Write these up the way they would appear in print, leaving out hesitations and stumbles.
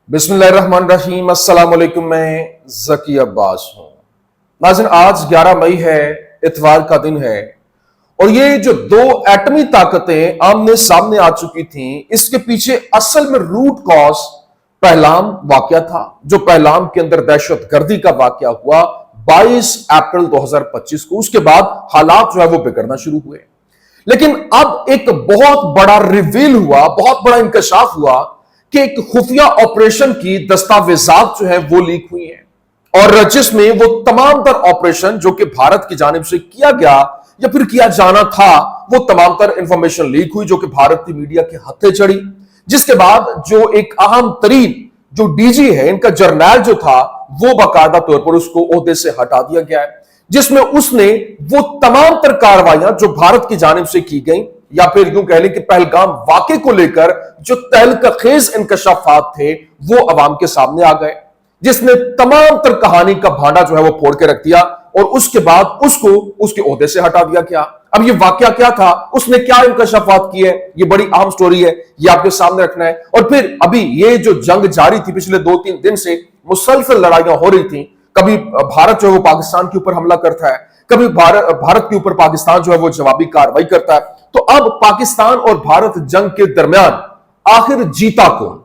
बिस्मिल्लाहिर्रहमानिर्रहीम। अस्सलाम वालेकुम। मैं ज़की अब्बास हूँ। नाज़रीन, आज 11 मई है, इतवार का दिन है, और ये जो दो एटमी ताकतें आमने सामने आ चुकी थीं, इसके पीछे असल में रूट कॉज पहलगाम वाकया था। जो पहलगाम के अंदर दहशतगर्दी का वाकया हुआ 22 अप्रैल 2025 को, उसके बाद हालात जो है वो बिगड़ना शुरू हुए। लेकिन अब एक बहुत बड़ा रिवील हुआ, बहुत बड़ा इंकशाफ हुआ कि एक खुफिया ऑपरेशन की दस्तावेजात जो है वो लीक हुई हैं, और जिसमें वो तमाम तर ऑपरेशन जो कि भारत की जानिब से किया गया या फिर किया जाना था, वो तमाम तर इंफॉर्मेशन लीक हुई, जो कि भारत की मीडिया के हत्थे चढ़ी। जिसके बाद जो एक अहम तरीन जो डीजी है, इनका जर्नैल जो था, वो बाकायदा तौर पर उसको ओहदे से हटा दिया गया है, जिसमें उसने वो तमाम तर कार्रवाइयां जो भारत की जानिब से की गई, या फिर यूं कह लें कि पहलगाम वाकये को लेकर जो तहलका-खेज इंकशाफात थे, वो अवाम के सामने आ गए, जिसने तमाम तर कहानी का भांडा जो है वो फोड़ के रख दिया, और उसके बाद उसको उसके ओहदे से हटा दिया गया। अब ये वाकया क्या था, उसने क्या इंकशाफात किए, ये बड़ी अहम स्टोरी है, ये आपके सामने रखना है। और फिर अभी ये जो जंग जारी थी, पिछले 2-3 दिन से मुसलसल लड़ाइयां हो रही थी। कभी भारत जो है वो पाकिस्तान के ऊपर हमला करता है, कभी भारत के ऊपर पाकिस्तान जो है वो जवाबी कार्रवाई करता है। तो अब पाकिस्तान और भारत जंग के दरमियान आखिर जीता कौन,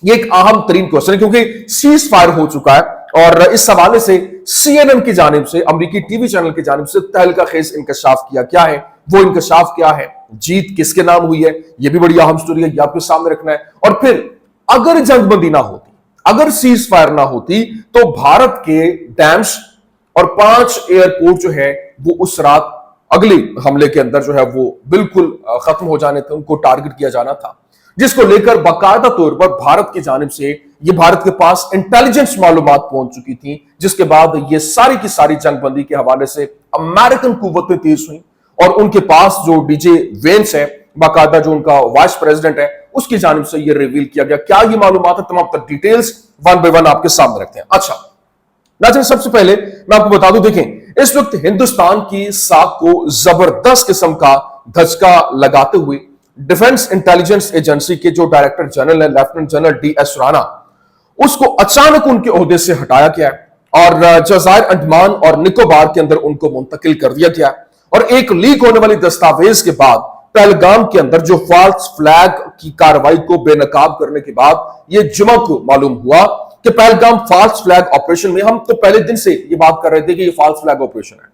ये एक अहम तरीन क्वेश्चन है, क्योंकि सीज फायर हो चुका है, और इस हवाले से CNN की जानिब से, अमेरिकी टीवी चैनल की जानिब से तहलका खेज इंकशाफ किया क्या है, वो इंकशाफ क्या है, जीत किसके नाम हुई है, ये भी बड़ी अहम स्टोरी है, ये आपके सामने रखना है। और फिर अगर जंगबंदी ना होती, अगर सीज फायर ना होती, तो भारत के डैम्स और 5 एयरपोर्ट जो है वो उस रात अगले हमले के अंदर जो है वो बिल्कुल खत्म हो जाने थे, उनको टारगेट किया जाना था, जिसको लेकर बाकायदा तौर पर भारत की जानिब से ये भारत के पास इंटेलिजेंस मालूमात पहुंच चुकी थी, जिसके बाद ये सारी की सारी जंगबंदी के हवाले से अमेरिकन कुव्वतें तेज हुई, और उनके पास जो डीजे वेंस है, बाकायदा जो उनका वाइस प्रेसिडेंट है, उसकी जानिब से ये रिवील किया गया। क्या ये मालूमात है, तमाम डिटेल्स वन बाय वन आपके सामने रखते हैं। अच्छा नाज़रीन, सबसे पहले मैं आपको बता दूं, देखें, इस वक्त हिंदुस्तान की साख को जबरदस्त किस्म का धचका लगाते हुए डिफेंस इंटेलिजेंस एजेंसी के जो डायरेक्टर जनरल है, लेफ्टिनेंट जनरल DS राणा, उसको अचानक उनके ओहदे से हटाया गया और जज़ायर अंडमान और निकोबार के अंदर उनको मुंतकिल कर दिया गया। और एक लीक होने वाली दस्तावेज के बाद पहलगाम के अंदर जो फॉल्स फ्लैग की कार्रवाई को बेनकाब करने के बाद ये जुमा को मालूम हुआ कि पहलगाम फॉल्स फ्लैग ऑपरेशन में, हम तो पहले दिन से ये बात कर रहे थे कि ये फॉल्स फ्लैग ऑपरेशन है,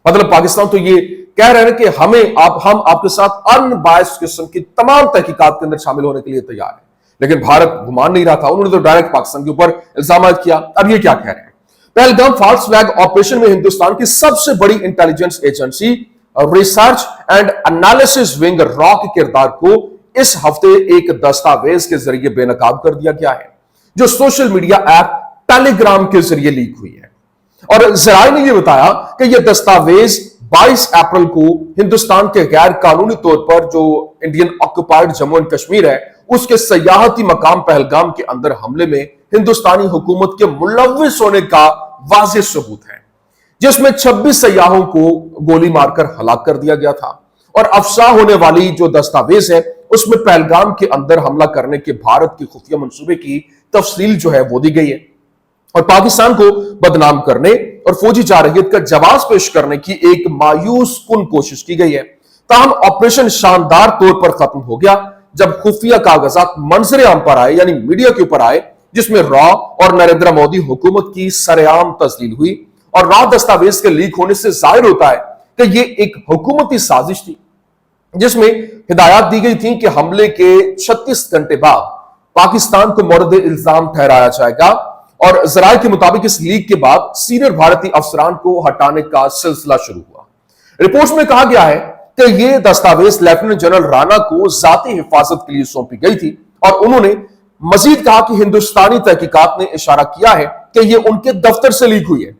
मतलब पाकिस्तान तो ये कह रहे हैं कि हम आपके साथ अनबायस्ड किस्म की तमाम तहकीकात के अंदर शामिल होने के लिए तैयार है, लेकिन भारत घुमान नहीं रहा था, उन्होंने तो डायरेक्ट पाकिस्तान के ऊपर इल्जाम किया। अब ये क्या कह रहे हैं, पहलगाम फॉल्स फ्लैग ऑपरेशन में हिंदुस्तान की सबसे बड़ी intelligence agency research and analysis wing raw के किरदार को इस हफ्ते एक दस्तावेज के जरिए बेनकाब कर दिया गया है, जो सोशल मीडिया ऐप टेलीग्राम के जरिए लीक हुई है। और जराए ने यह बताया कि यह दस्तावेज 22 अप्रैल को हिंदुस्तान के गैर कानूनी तौर पर जो Indian occupied Jammu and Kashmir है, उसके सयाहती मकाम पहलगाम के अंदर हमले में हिंदुस्तानी हुकूमत के मुलव्विस होने का वाज़ेह सबूत है, जिसमें 26 सयाहों को गोली मारकर हलाक कर दिया गया था। और अफशाह होने वाली जो दस्तावेज है, उसमें पहलगाम के अंदर हमला करने के भारत के खुफिया मंसूबे की तफसील जो है वो दी गई है, और पाकिस्तान को बदनाम करने और फौजी जारहियत का जवाब पेश करने की एक मायूस कुन कोशिश की गई है। ताहम ऑपरेशन शानदार तौर पर खत्म हो गया जब खुफिया कागजात मंजर आम पर आए, यानी मीडिया के ऊपर आए, जिसमें रॉ और नरेंद्र मोदी हुकूमत की सरेआम तस्लील हुई। और रॉ दस्तावेज के लीक होने से जाहिर होता है कि यह एक हुकूमती साजिश थी, जिसमें हिदायत दी गई थी कि हमले के 36 घंटे बाद पाकिस्तान को मोरद इल्जाम ठहराया जाएगा। और जराये के मुताबिक इस लीक के बाद सीनियर भारतीय अफसरान को हटाने का सिलसिला शुरू हुआ। रिपोर्ट में कहा गया है कि यह दस्तावेज लेफ्टिनेंट जनरल राणा को जाती हिफाजत के लिए सौंपी गई थी, और उन्होंने मजीद कहा कि हिंदुस्तानी तहकीकात ने इशारा किया है कि यह उनके दफ्तर से लीक हुई है,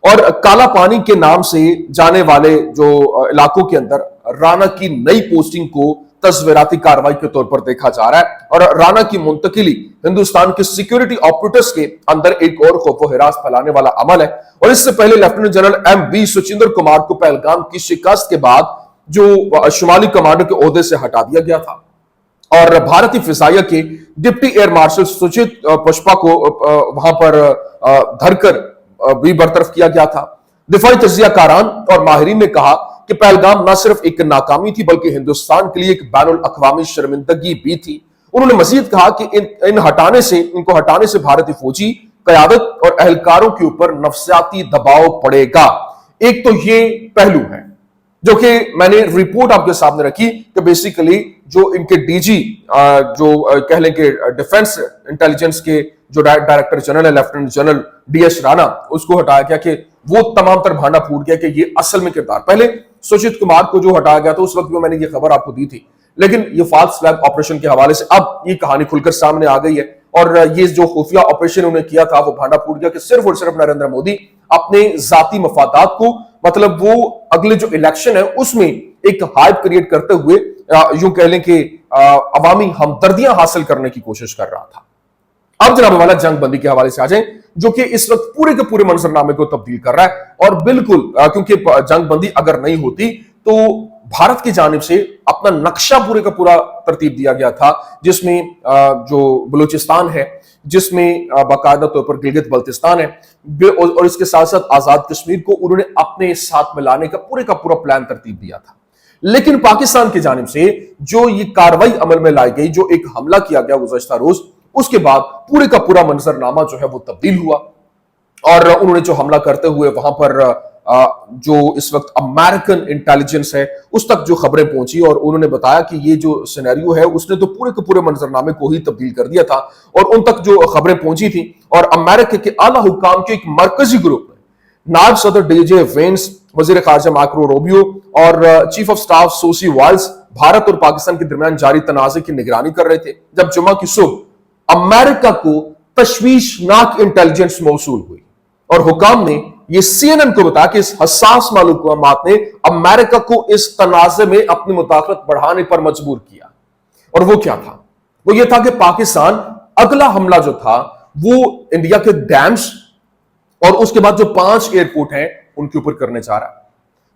और काला पानी के नाम से जाने वाले जो इलाकों के अंदर राणा की नई पोस्टिंग को तस्वीराती कार्रवाई के तौर पर देखा जा रहा है, और राणा की मुंतकिली हिंदुस्तान के सिक्योरिटी ऑपरेटर्स के अंदर एक और खौफ व हिरास फैलाने वाला अमल है। और इससे पहले lieutenant general MV Suchinder Kumar को पहलगाम की शिकस्त के बाद जो शुमाली कमांडर के ओहदे से हटा दिया गया था, और भारतीय फिजाइया के डिप्टी एयर मार्शल सुचित पुष्पा को वहां पर धरकर भी बरतरफ किया गया था। दिफाई तज्जिया कारन और माहिरीन ने कहा कि पहलगाम न सिर्फ एक नाकामी थी बल्कि हिंदुस्तान के लिए एक बैनुल अक़वामी शर्मिंदगी भी थी। उन्होंने मजीद कहा कि इनको हटाने से भारतीय फौजी क़यादत और एहलकारों के ऊपर नफसियाती दबाव पड़ेगा। एक तो ये पहलू है जो कि मैंने रिपोर्ट आपके सामने रखी कि बेसिकली जो इनके डीजी जो कह लें कि डिफेंस इंटेलिजेंस के जो डायरेक्टर जनरल है लेफ्टिनेंट जनरल DS राणा, उसको हटाया गया कि वो तमाम तर भांडा फूट गया कि ये असल में किरदार, पहले सुचित कुमार को जो हटाया गया था उस वक्त में मैंने ये खबर आपको दी थी, लेकिन ये फाल्स फ्लैग ऑपरेशन के हवाले से अब ये कहानी खुलकर सामने आ गई है और ये जो खुफिया ऑपरेशन उन्होंने किया था वो भांडा फूट गया कि सिर्फ और सिर्फ नरेंद्र मोदी अपने जाती मफादात को, मतलब वो अगले जो इलेक्शन है उसमें एक हाइप क्रिएट करते हुए यूं कह लें कि अवामी हमदर्दियां हासिल करने की कोशिश कर रहा था। अब जनाब वाला जंग बंदी के हवाले से आ जाए जो कि इस वक्त पूरे के पूरे मंजरनामे को तब्दील कर रहा है और बिल्कुल क्योंकि जंग बंदी अगर नहीं होती तो भारत की जानिब से अपना नक्शा पूरे का पूरा तरतीब दिया गया था, जिसमें जो बलूचिस्तान है, जिसमें बाकायदा तौर पर गिलगित बल्तिस्तान है और इसके साथ साथ आजाद कश्मीर को उन्होंने अपने साथ मिलाने का पूरा प्लान तरतीब दिया था। लेकिन पाकिस्तान की जानिब से जो ये कार्रवाई अमल में लाई गई, जो एक हमला किया गया गुज़श्ता रोज, उसके बाद पूरे का पूरा मंजरनामा जो है वो तब्दील हुआ और उन्होंने जो हमला करते हुए वहां पर जो इस वक्त अमेरिकन इंटेलिजेंस है उस तक जो खबरें पहुंची और उन्होंने बताया कि ये जो सिनेरियो है उसने तो पूरे के पूरे मंजरनामे को ही तब्दील कर दिया था और उन तक जो खबरें पहुंची थी और अमेरिका के आला हुकाम के एक मरकजी ग्रुप में नायब सदर DJ वेंस, वजीर खारजा मार्को रूबियो और chief of staff Susie Wiles Bharat और पाकिस्तान के दरमियान जारी तनाज़े की निगरानी कर रहे थे जब जुमा की सुबह अमेरिका को तशवीशनाक इंटेलिजेंस मौसूल हुई और हुकाम ने ये CNN को बताया कि इस हसास मालूमात ने अमेरिका को इस तनाज़े में अपनी मुदाखलत बढ़ाने पर मजबूर किया। और वो क्या था? वो ये था कि पाकिस्तान अगला हमला जो था वो इंडिया के डैम्स और उसके बाद जो 5 एयरपोर्ट हैं उनके ऊपर करने जा रहा है,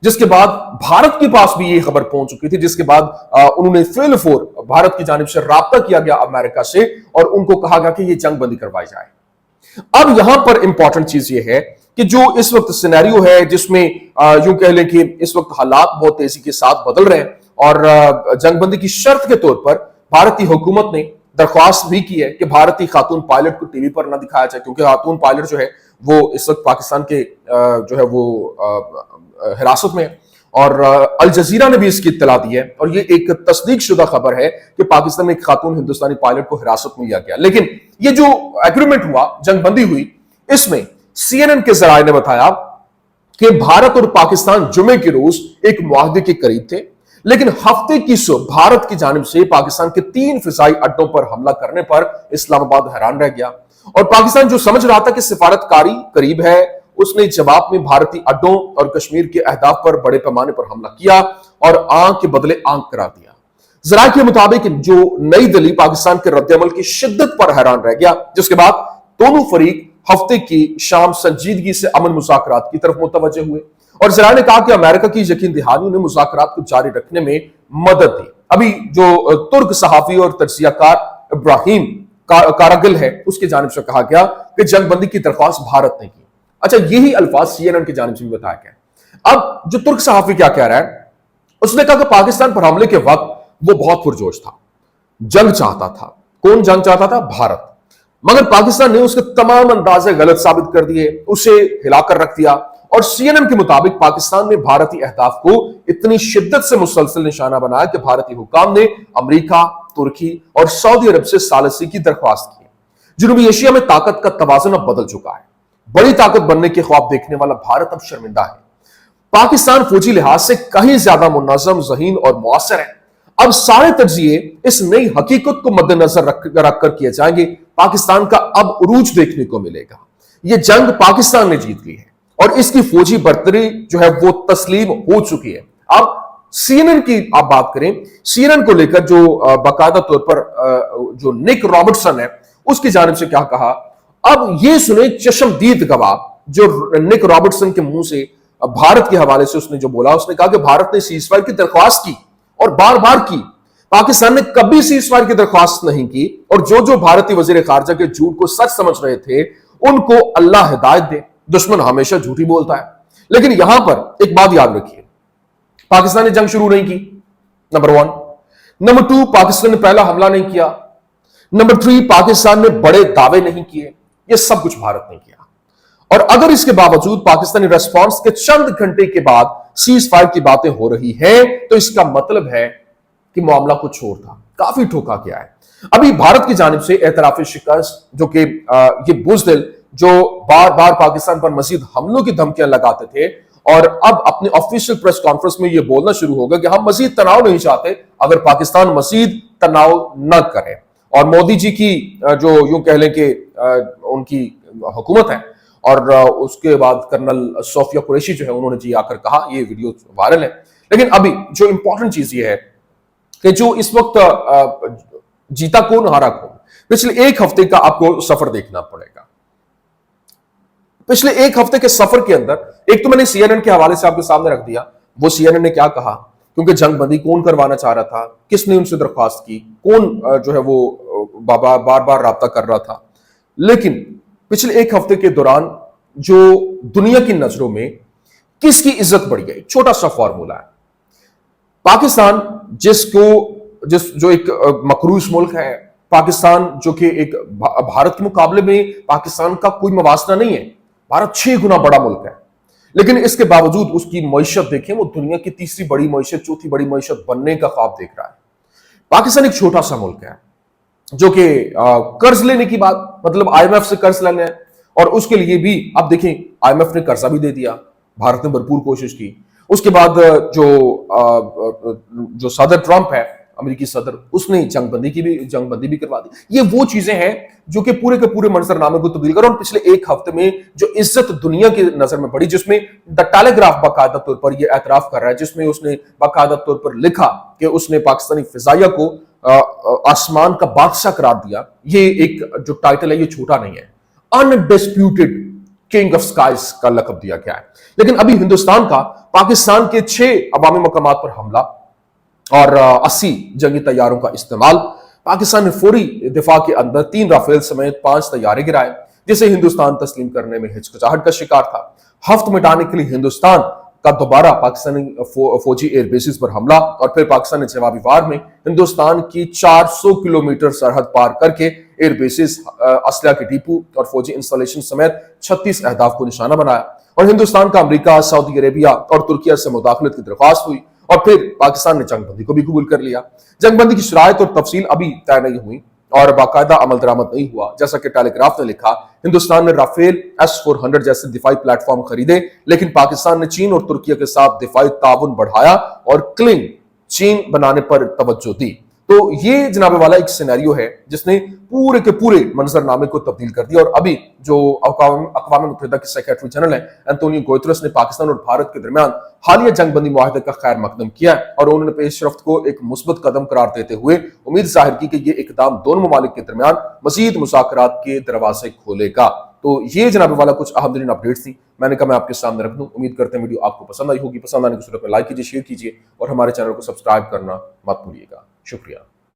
जिसके बाद भारत के पास भी ये खबर पहुंच चुकी थी, जिसके बाद उन्होंने फिल भारत की जानिब से राब्ता किया गया अमेरिका से और उनको कहा गया कि ये जंग बंदी करवाई जाए। अब यहां पर इंपॉर्टेंट चीज ये है कि जो इस वक्त सिनेरियो है जिसमें यूं कह लें कि इस वक्त हालात बहुत तेजी के साथ बदल रहे हैं और जंगबंदी की शर्त के तौर पर भारतीय हुकूमत ने दरख्वास्त भी की है कि भारतीय खातून पायलट को टीवी पर ना दिखाया जाए, क्योंकि खातून पायलट जो है वो इस वक्त पाकिस्तान के जो है वो हिरासत में है और अल जजीरा ने भी इसकी इत्तला दी है और ये एक तस्दीक शुदा खबर है कि पाकिस्तान में एक खातून हिंदुस्तानी पायलट को हिरासत में लिया गया। लेकिन ये जो एग्रीमेंट हुआ, जंगबंदी हुई, इसमें CNN के जराये ने बताया कि भारत और पाकिस्तान जुमे के रोज एक मुआहदे के करीब थे, लेकिन हफ्ते की सुबह भारत की जानिब से पाकिस्तान के 3 फिजाई अड्डों पर हमला करने पर इस्लामाबाद हैरान रह गया और पाकिस्तान जो समझ रहा था कि सिफारतकारी करीब है, उसने जवाब में भारतीय अड्डों और कश्मीर के अहदाफ पर बड़े पैमाने पर हमला किया और आंख के बदले आंख करा दिया। जराये के मुताबिक जो नई दिल्ली पाकिस्तान के रद्दअमल की शिद्दत पर हैरान रह गया, जिसके बाद दोनों फरीक हफ्ते की शाम संजीदगी से अमन मुज़ाकरात की तरफ मुतवज्जे हुए और जराये ने कहा कि अमेरिका की यकीन दहानी ने मुज़ाकरात को जारी रखने में मदद दी। अभी जो तुर्क सहाफी और तज्जियाकार इब्राहिम कारागिल है, उसकी जानिब से कहा गया कि जंगबंदी की दरख्वास्त भारत ने की। अच्छा, यही अल्फाज CNN की जानिब से भी बताया गया। अब जो तुर्क सहाफी क्या कह रहा है, उसने कहा कि पाकिस्तान पर हमले के वक्त वो बहुत पुरजोश था, जंग चाहता था। कौन जंग चाहता था? भारत। मगर पाकिस्तान ने उसके तमाम अंदाजे गलत साबित कर दिए, उसे हिलाकर रख दिया और CNN के मुताबिक पाकिस्तान ने भारतीय अहदाफ को इतनी शिद्दत से मुसलसल निशाना बनाया कि भारतीय हुकाम ने अमेरिका, तुर्की और सऊदी अरब से सालिसी की दरख्वास्त की। जनूबी एशिया में ताकत का तवाज़ुन अब बदल चुका है। बड़ी ताकत बनने के ख्वाब देखने वाला भारत अब शर्मिंदा है। पाकिस्तान फौजी लिहाज से कहीं ज्यादा मुनज़्ज़म, ज़हीन और मुअस्सर है। अब सारे तज्जिए इस नई हकीकत को मद्देनजर रखकर किए जाएंगे। पाकिस्तान का अब उरूज देखने को मिलेगा। यह जंग पाकिस्तान ने जीत ली है और इसकी फौजी बर्तरी जो है वो तस्लीम हो चुकी है। अब CNN की आप बात करें, CNN को लेकर जो बाकायदा तौर पर जो निक रॉबर्टसन है, उसकी जानिब से क्या कहा, अब ये सुने चश्मदीद गवाह जो निक रॉबर्टसन के मुंह से भारत के हवाले से उसने जो बोला, उसने कहा कि भारत ने सीजफायर की दरख्वास्त की और बार बार की, पाकिस्तान ने कभी सीजफायर की दरख्वास्त नहीं की, और जो जो भारतीय वजीर खारजा के झूठ को सच समझ रहे थे उनको अल्लाह हिदायत दे। दुश्मन हमेशा झूठी बोलता है। लेकिन यहां पर एक बात याद रखिए, पाकिस्तान ने जंग शुरू नहीं की, नंबर 1। नंबर 2, पाकिस्तान ने पहला हमला नहीं किया। नंबर 3, पाकिस्तान ने बड़े दावे नहीं किए। यह सब कुछ भारत ने किया। और अगर इसके बावजूद पाकिस्तानी रेस्पॉन्स के चंद घंटे के बाद सीज फायर की बातें हो रही हैं, तो इसका मतलब है कि मामला कुछ और था, काफी ठोका गया है। अभी भारत की जानिब से एतराफी शिकस्त, जो कि ये बुज़दिल जो बार बार पाकिस्तान पर मजीद हमलों की धमकियां लगाते थे, और अब अपने ऑफिशियल प्रेस कॉन्फ्रेंस में यह बोलना शुरू होगा कि हम मजीद तनाव नहीं चाहते अगर पाकिस्तान मजीद तनाव न करे। और मोदी जी की जो यूं कह लें कि उनकी हुकूमत है, और उसके बाद कर्नल सोफिया कुरैशी जो है, उन्होंने जी आकर कहा, ये वीडियो वायरल है। लेकिन अभी जो इंपॉर्टेंट चीज ये है कि जो इस वक्त जीता कौन हारा कौन, पिछले एक हफ्ते का आपको सफर देखना पड़ेगा। पिछले एक हफ्ते के सफर के अंदर एक तो मैंने सीएनएन के हवाले से आपके सामने रख दिया, वो सीएनएन ने क्या कहा, क्योंकि जंगबंदी कौन करवाना चाह रहा था, किसने उनसे दरख्वास्त की, कौन जो है वो बार बार राब्ता कर रहा था। लेकिन पिछले एक हफ्ते के दौरान जो दुनिया की नजरों में किसकी इज्जत बढ़ गई, छोटा सा फॉर्मूला है। पाकिस्तान जो एक मकरूज मुल्क है, पाकिस्तान जो कि एक भारत के मुकाबले में पाकिस्तान का कोई मवासना नहीं है, भारत 6 गुना बड़ा मुल्क है, लेकिन इसके बावजूद उसकी मईशत देखें, वो दुनिया की तीसरी बड़ी मईशत, चौथी बड़ी मईशत बनने का ख्वाब देख रहा है। पाकिस्तान एक छोटा सा मुल्क है जो कि कर्ज लेने की बात, मतलब आईएमएफ से कर्ज लेना है, और उसके लिए भी आप देखें आईएमएफ ने कर्जा भी दे दिया, भारत ने भरपूर कोशिश की। उसके बाद जो सदर ट्रंप है, अमेरिकी सदर, उसने जंगबंदी भी करवा दी। ये वो चीजें हैं जो कि पूरे के पूरे मंजरनामे को तब्दील कर, और पिछले एक हफ्ते में जो इज्जत दुनिया की नजर में पड़ी, जिसमें द टेलीग्राफ बाकायदा तौर पर यह एतराफ कर रहा है, जिसमें उसने बाकायदा तौर पर लिखा कि उसने पाकिस्तानी फिजाइया को आसमान का बादशाह करार दिया। ये एक जो टाइटल है ये छोटा नहीं है, अनडिस्प्यूटेड किंग ऑफ स्काइज का लक़ब दिया गया है। लेकिन अभी हिंदुस्तान का पाकिस्तान के 6 अवामी मकामात पर हमला और 80 जंगी तैयारों का इस्तेमाल, पाकिस्तान ने फौरी दिफा के अंदर 3 राफेल समेत 5 तैयारे गिराए, जिसे हिंदुस्तान तस्लीम करने में हिचकिचाहट का शिकार था। हफ्त मिटाने के लिए हिंदुस्तान का दोबारा पाकिस्तानी फौजी एयर बेसिस पर हमला, और फिर पाकिस्तान ने जवाबी वार में हिंदुस्तान की 400 किलोमीटर सरहद पार करके एयर बेसिस, असला के डिपो और फौजी इंस्टॉलेशन समेत 36 अहदाफ को निशाना बनाया। और हिंदुस्तान का अमेरिका, सऊदी अरेबिया और तुर्किया से मुदाखलत की दरख्वास्त हुई, और फिर पाकिस्तान ने जंगबंदी को भी कबूल कर लिया। जंगबंदी की शराइत और तफसील अभी तय नहीं हुई और बाकायदा अमल दरामद नहीं हुआ। जैसा कि टेलीग्राफ ने लिखा, हिंदुस्तान ने राफेल S-400 जैसे दिफाई प्लेटफॉर्म खरीदे, लेकिन पाकिस्तान ने चीन और तुर्किया के साथ दिफाई ताउन बढ़ाया और क्लिंग चीन बनाने पर तवज्जो दी। तो ये जनाबे वाला एक सिनेरियो है जिसने पूरे के पूरे मंजरनामे को तब्दील कर दिया। और अभी जो अक़वाम मुत्तहिदा के सेक्रेटरी जनरल हैं एंटोनियो गुतेरेस ने पाकिस्तान और भारत के दरमियान हालिया जंगबंदी मुआहदे का खैर मकदम किया है, और उन्होंने पेशरफ्त को एक मुस्बत कदम करार देते हुए उम्मीद जाहिर की कि ये इकदाम दोनों ममालिक के दरमियान मजीद मुज़ाकरात के दरवाजे खोलेगा। तो ये जनाबे वाला कुछ अहम तरीन अपडेट्स थी, मैंने कहा मैं आपके सामने रख दूं। उम्मीद करते हैं वीडियो आपको पसंद आई होगी। पसंद आने की सूरत में लाइक कीजिए, शेयर कीजिए और हमारे चैनल को सब्सक्राइब करना मत भूलिएगा। शुक्रिया।